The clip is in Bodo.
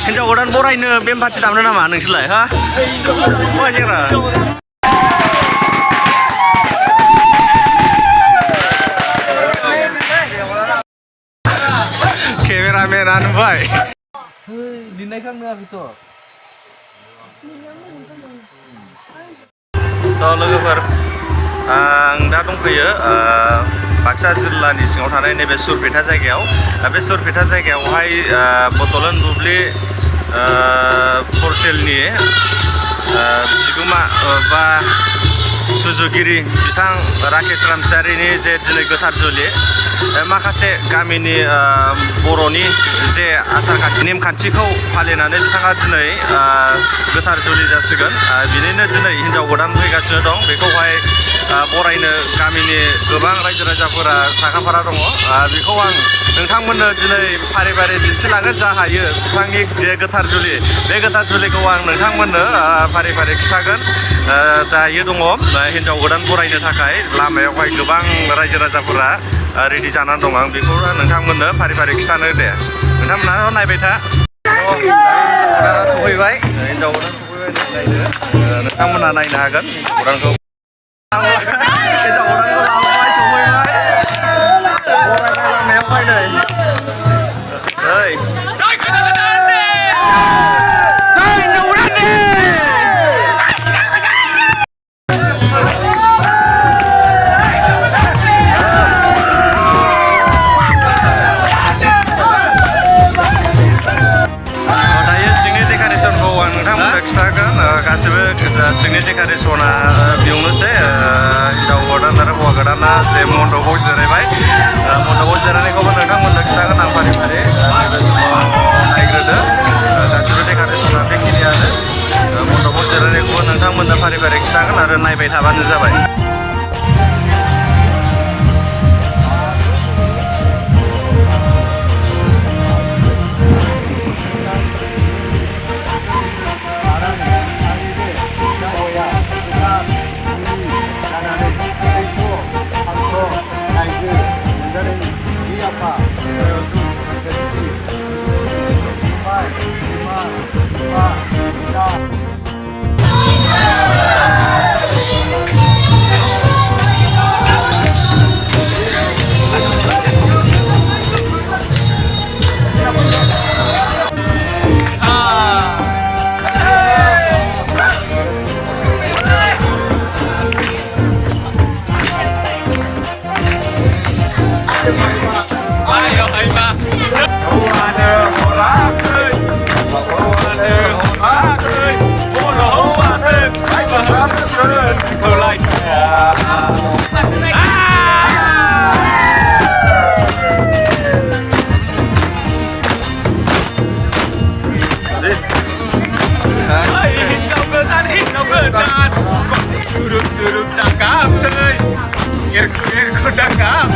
हिन्जाव गोदान बरायनो बेम पार्टि दामनो नामा नोंसोरलाय हा बरायजेरा केमेरामेना नुबाय लिरनायखौ आं नुवाखैथ' लोगोफोर आं दा दंफैयो बाक्सा जिल्लानि सिङाव थानाय नैबे सुरपेटा जायगायाव बे सुरपेटा जायगायावहाय बड'लेण्ड बुब्लि पर्टेलनि बिगोमा बा सुजुगिरि बिथां राकेश रामसियारिनि जे दिनै गोथार जुलि माखासे गामिनि बर'नि जे आसारखान्थि नेमखान्थिखौ फालिनानै बिथाङा दिनै गोथार जुलि जासिगोन बिनिनो दिनै हिन्जाव गोदान फैगासिनो दं बेखौहाय बरायनो गामिनि गोबां रायजो राजाफोरा साखाफारा दङ बेखौ आं नोंथांमोननो दिनै फारि फारि दिन्थिलांगोन जा हायो बिथांनि जे गोथार जुलि बे गोथार जुलिखौ आं नोंथांमोननो फारि फारि खिन्थागोन दायो दङ हिन्जाव गोदान बरायनो थाखाय लामायावहाय गोबां रायजो राजाफोरा रेडि जानानै दं आं बेखौ नोंथांमोननो फारि फारि खिन्थानो दे नोंथांमोना नायबाय था हिन्जाव गोदाना सफैबाय हिन्जाव गोदान सफैबाय नायनो नोंथांमोना नायनो हागोन गोदानखौ हिन्जाव गोदानखौ लाबोबाय सफैबाय बरायनाय लामायावहाय नै गासिबो सिंनि डेक'रेसना बेयावनोसै हिन्जाव गोदान आरो हौवा गोदाना जे मन्दपाव जिरायबाय मन्दपाव जिरायनायखौबो नोंथांमोननो खिन्थागोन आं फारि फारि नायग्रोदो गासिबो डेक'रेसना बेखिनियानो मन्दपाव जिरायनायखौबो नोंथांमोननो फारि फारि खिन्थागोन आरो नायबाय थाबानो जाबाय Duduk-duduk tangkap sey, ngir-ngir tangkap